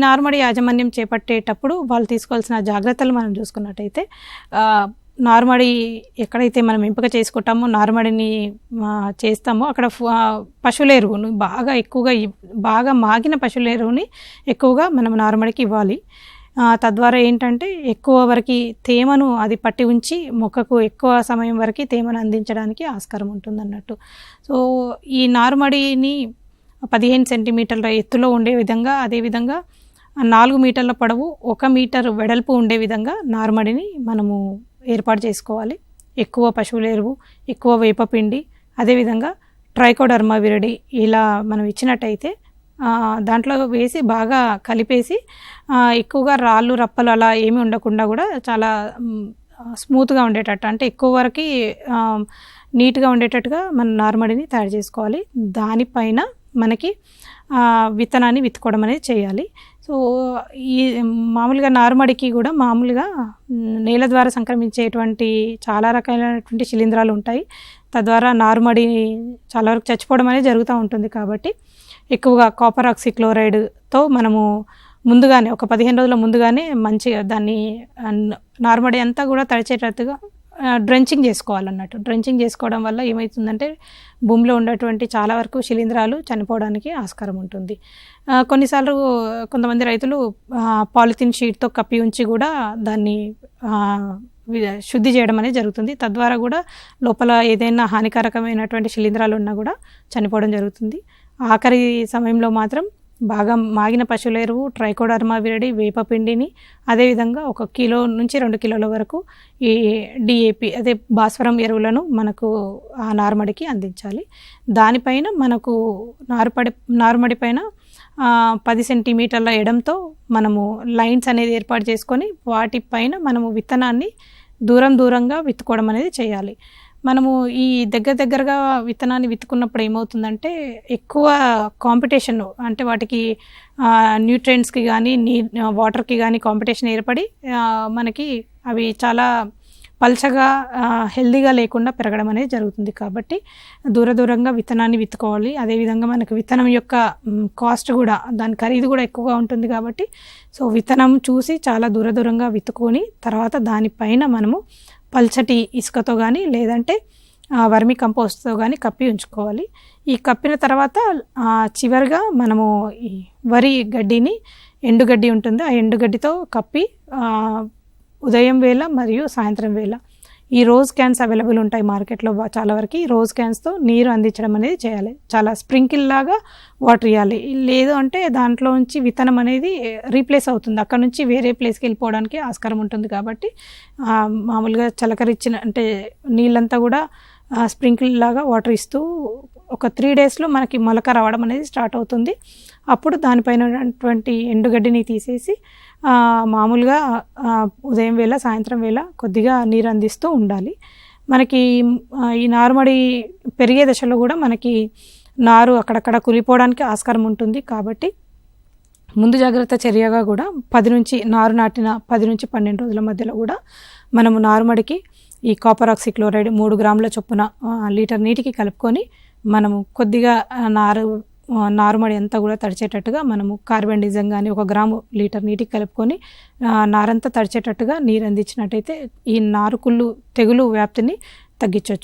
నారుమడి యాజమాన్యం చేపట్టేటప్పుడు వాళ్ళు తీసుకోవాల్సిన జాగ్రత్తలు మనం చూసుకున్నట్టయితే నారుమడి ఎక్కడైతే మనం ఎంపిక చేసుకుంటామో నారుమడిని చేస్తామో అక్కడ పశువుల ఎరువును బాగా మాగిన పశువుల ఎరువుని ఎక్కువగా మనం నారుమడికి ఇవ్వాలి. తద్వారా ఏంటంటే ఎక్కువ వరకు తేమను అది పట్టి ఉంచి మొక్కకు ఎక్కువ సమయం వరకు తేమను అందించడానికి ఆస్కారం ఉంటుందన్నట్టు. సో ఈ నారుమడిని 15 సెంటీమీటర్ల ఎత్తులో ఉండే విధంగా, అదేవిధంగా 4 మీటర్ల పొడవు 1 మీటర్ వెడల్పు ఉండే విధంగా నారుమడిని మనము ఏర్పాటు చేసుకోవాలి. ఎక్కువ పశువుల ఎరువు, ఎక్కువ వేపపిండి, అదేవిధంగా ట్రైకోడర్మా విరిడి ఇలా మనం ఇచ్చినట్టయితే దాంట్లో వేసి బాగా కలిపేసి ఎక్కువగా రాళ్ళు రప్పలు అలా ఏమీ ఉండకుండా కూడా చాలా స్మూత్గా ఉండేటట్టు, అంటే ఎక్కువ వరకు నీట్గా ఉండేటట్టుగా మన నారుమడిని తయారు చేసుకోవాలి. దానిపైన మనకి విత్తనాన్ని విత్తుకోవడం అనేది చేయాలి. సో ఈ మామూలుగా నారుమడికి కూడా మామూలుగా నేల ద్వారా సంక్రమించేటువంటి చాలా రకాలైనటువంటి శిలీంధ్రాలు ఉంటాయి. తద్వారా నారుమడి చాలా వరకు చచ్చిపోవడం అనేది జరుగుతూ ఉంటుంది. కాబట్టి ఎక్కువగా కాపర్ ఆక్సిక్లోరైడ్తో మనము ముందుగానే ఒక 15 రోజుల ముందుగానే మంచిగా దాన్ని నారుమడి అంతా కూడా తడిచేటట్టుగా డ్రెంచింగ్ చేసుకోవాలన్నట్టు. డ్రెంచింగ్ చేసుకోవడం వల్ల ఏమవుతుందంటే భూమిలో ఉన్నటువంటి చాలా వరకు శిలీంధ్రాలు చనిపోవడానికి ఆస్కారం ఉంటుంది. కొన్నిసార్లు కొంతమంది రైతులు పాలిథిన్ షీట్తో కప్పి ఉంచి కూడా దాన్ని శుద్ధి చేయడం అనేది జరుగుతుంది. తద్వారా కూడా లోపల ఏదైనా హానికారకమైనటువంటి శిలీంధ్రాలు ఉన్నా కూడా చనిపోవడం జరుగుతుంది. ఆఖరి సమయంలో మాత్రం బాగా మాగిన పశువుల ఎరువు, ట్రైకోడర్మా విరిడి, వేపపిండిని, అదేవిధంగా 1 కిలో నుంచి 2 కిలోల వరకు ఈ డిఏపి అదే భాస్వరం ఎరువులను మనకు ఆ నారుమడికి అందించాలి. దానిపైన మనకు నారుమడి పైన 10 సెంటీమీటర్ల ఎడంతో మనము లైన్స్ అనేది ఏర్పాటు చేసుకొని వాటిపైన మనము విత్తనాన్ని దూరంగా విత్తుకోవడం అనేది చేయాలి. మనము ఈ దగ్గరగా విత్తనాన్ని విత్తుకున్నప్పుడు ఏమవుతుందంటే ఎక్కువ కాంపిటీషన్, అంటే వాటికి న్యూట్రియంట్స్కి కానీ వాటర్కి కానీ కాంపిటీషన్ ఏర్పడి మనకి అవి చాలా పల్చగా హెల్దీగా లేకుండా పెరగడం అనేది జరుగుతుంది. కాబట్టి దూరంగా విత్తనాన్ని విత్తుకోవాలి. అదేవిధంగా మనకు విత్తనం యొక్క కాస్ట్ కూడా, దాని ఖరీదు కూడా ఎక్కువగా ఉంటుంది. కాబట్టి సో విత్తనం చూసి చాలా దూరంగా విత్తుకొని తర్వాత దానిపైన మనము పల్చటి ఇసుకతో కానీ లేదంటే వర్మి కంపోస్ట్తో కానీ కప్పి ఉంచుకోవాలి. ఈ కప్పిన తర్వాత చివరిగా మనము ఈ వరి గడ్డిని, ఎండుగడ్డి ఉంటుంది, ఆ ఎండుగడ్డితో కప్పి ఉదయం వేళ మరియు సాయంత్రం వేళ ఈ రోజ్ క్యాన్స్ అవైలబుల్ ఉంటాయి మార్కెట్లో చాలా వరకు. రోజ్ క్యాన్స్తో నీరు అందించడం అనేది చేయాలి. చాలా స్ప్రింకిల్ లాగా వాటర్ ఇవ్వాలి. లేదు అంటే దాంట్లో నుంచి విత్తనం అనేది రీప్లేస్ అవుతుంది, అక్కడ నుంచి వేరే ప్లేస్కి వెళ్ళిపోవడానికి ఆస్కారం ఉంటుంది. కాబట్టి మామూలుగా చలకరిచ్చిన అంటే నీళ్ళంతా కూడా స్ప్రింకిల్ లాగా వాటర్ ఇస్తూ ఒక 3 డేస్లో మనకి మొలక రావడం అనేది స్టార్ట్ అవుతుంది. అప్పుడు దానిపైన ఉన్నటువంటి ఎండుగడ్డిని తీసేసి మామూలుగా ఉదయం వేళ సాయంత్రం వేళ కొద్దిగా నీరు అందిస్తూ ఉండాలి. మనకి ఈ నారుమడి పెరిగే దశలో కూడా మనకి నారు అక్కడక్కడ కులిపోవడానికి ఆస్కారం ఉంటుంది. కాబట్టి ముందు జాగ్రత్త చర్యగా కూడా నారు నాటిన 10 నుంచి 12 రోజుల మధ్యలో కూడా మనము నారుమడికి ఈ కాపర్ ఆక్సిక్లోరైడ్ 3 గ్రాముల చొప్పున లీటర్ నీటికి కలుపుకొని మనము కొద్దిగా నారుమడి అంతా కూడా తడిచేటట్టుగా మనము కార్బెండిజం కానీ 1 గ్రాము లీటర్ నీటికి కలుపుకొని నారంతా తడిచేటట్టుగా నీరు అందించినట్టయితే ఈ నారుకుళ్ళు తెగులు వ్యాప్తిని తగ్గించవచ్చు.